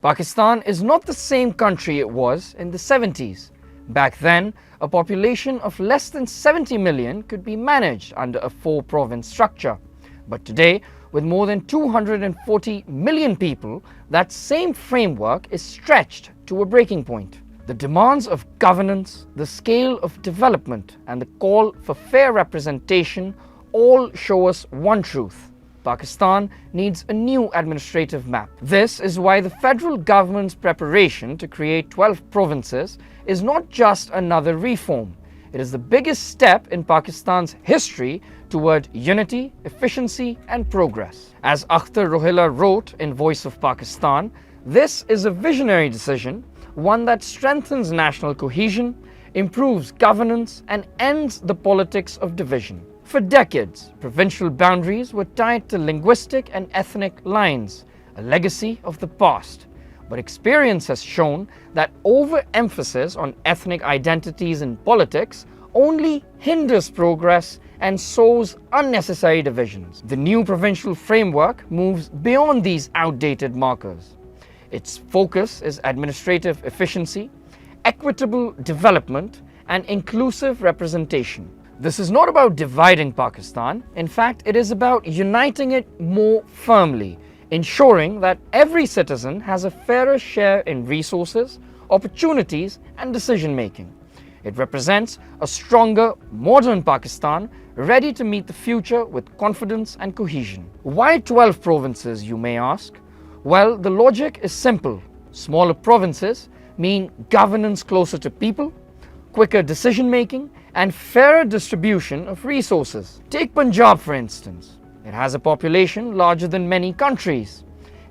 Pakistan is not the same country it was in the 70s. Back then, a population of less than 70 million could be managed under a 4-province structure. But today, with more than 240 million people, that same framework is stretched to a breaking point. The demands of governance, the scale of development, and the call for fair representation all show us one truth. Pakistan needs a new administrative map. This is why the federal government's preparation to create 12 provinces is not just another reform. It is the biggest step in Pakistan's history toward unity, efficiency, and progress. As Akhtar Rohilla wrote in Voice of Pakistan, this is a visionary decision, one that strengthens national cohesion, improves governance, and ends the politics of division. For decades, provincial boundaries were tied to linguistic and ethnic lines, a legacy of the past. But experience has shown that overemphasis on ethnic identities in politics only hinders progress and sows unnecessary divisions. The new provincial framework moves beyond these outdated markers. Its focus is administrative efficiency, equitable development, and inclusive representation. This is not about dividing Pakistan. In fact, it is about uniting it more firmly, ensuring that every citizen has a fairer share in resources, opportunities, and decision-making. It represents a stronger, modern Pakistan, ready to meet the future with confidence and cohesion. Why 12 provinces, you may ask? Well, the logic is simple. Smaller provinces mean governance closer to people, quicker decision-making, and fairer distribution of resources. Take Punjab, for instance. It has a population larger than many countries.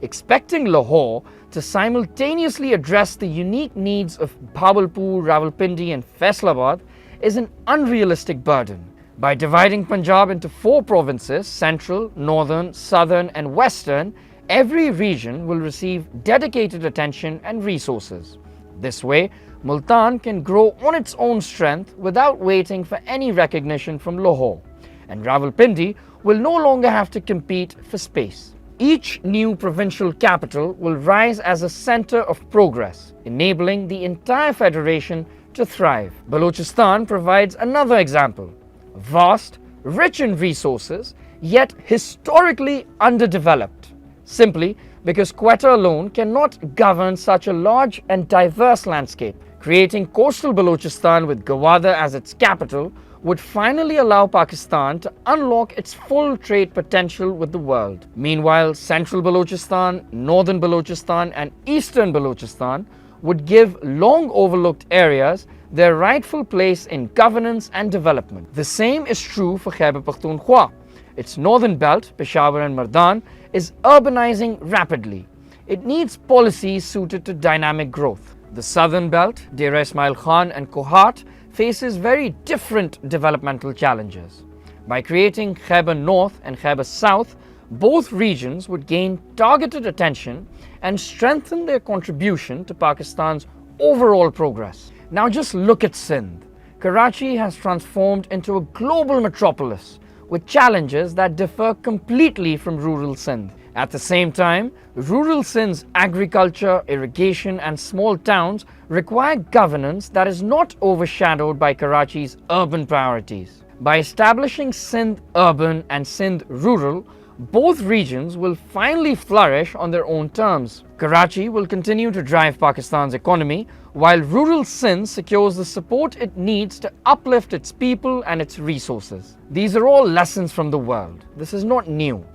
Expecting Lahore to simultaneously address the unique needs of Bhabalpur, Rawalpindi, and Faisalabad is an unrealistic burden. By dividing Punjab into 4 provinces, central, northern, southern, and western, every region will receive dedicated attention and resources. This way, Multan can grow on its own strength without waiting for any recognition from Lahore, and Rawalpindi will no longer have to compete for space. Each new provincial capital will rise as a center of progress, enabling the entire federation to thrive. Balochistan provides another example. Vast, rich in resources, yet historically underdeveloped. Simply because Quetta alone cannot govern such a large and diverse landscape. Creating coastal Balochistan with Gwadar as its capital would finally allow Pakistan to unlock its full trade potential with the world. Meanwhile, central Balochistan, northern Balochistan, and eastern Balochistan would give long overlooked areas their rightful place in governance and development. The same is true for Khyber Pakhtunkhwa. Its northern belt, Peshawar and Mardan, is urbanizing rapidly. It needs policies suited to dynamic growth. The southern belt, Dera Ismail Khan and Kohat, faces very different developmental challenges. By creating Khyber North and Khyber South, both regions would gain targeted attention and strengthen their contribution to Pakistan's overall progress. Now just look at Sindh. Karachi has transformed into a global metropolis with challenges that differ completely from rural Sindh. At the same time, rural Sindh's agriculture, irrigation, and small towns require governance that is not overshadowed by Karachi's urban priorities. By establishing Sindh urban and Sindh rural, both regions will finally flourish on their own terms. Karachi will continue to drive Pakistan's economy, while rural Sindh secures the support it needs to uplift its people and its resources. These are all lessons from the world. This is not new.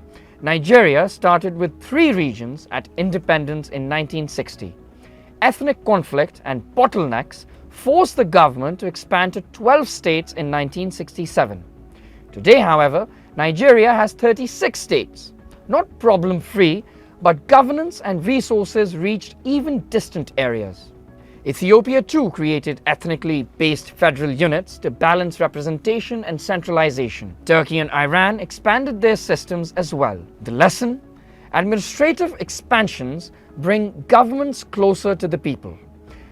Nigeria started with 3 regions at independence in 1960. Ethnic conflict and bottlenecks forced the government to expand to 12 states in 1967. Today, however, Nigeria has 36 states. Not problem-free, but governance and resources reached even distant areas. Ethiopia too created ethnically based federal units to balance representation and centralization. Turkey and Iran expanded their systems as well. The lesson? Administrative expansions bring governments closer to the people.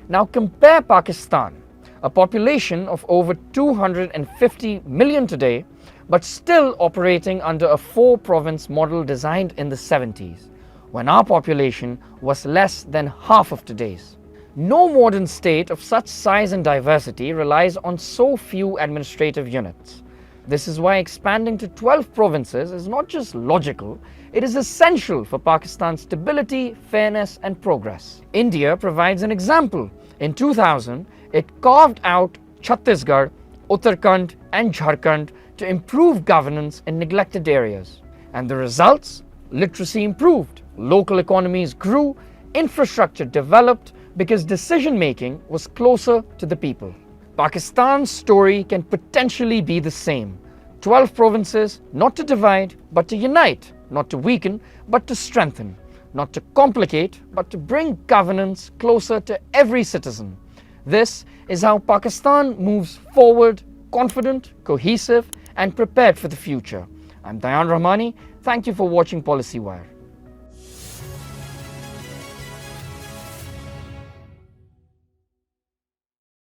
Now compare Pakistan, a population of over 250 million today, but still operating under a 4-province model designed in the 70s. when our population was less than half of today's. No modern state of such size and diversity relies on so few administrative units. This is why expanding to 12 provinces is not just logical, it is essential for Pakistan's stability, fairness and progress. India provides an example. In 2000, it carved out Chhattisgarh, Uttarakhand and Jharkhand to improve governance in neglected areas. And the results? Literacy improved, local economies grew, infrastructure developed because decision-making was closer to the people. Pakistan's story can potentially be the same. 12 provinces, not to divide, but to unite, not to weaken, but to strengthen, not to complicate, but to bring governance closer to every citizen. This is how Pakistan moves forward, confident, cohesive, and prepared for the future. I'm Dayan Rahmani. Thank you for watching Policy Wire.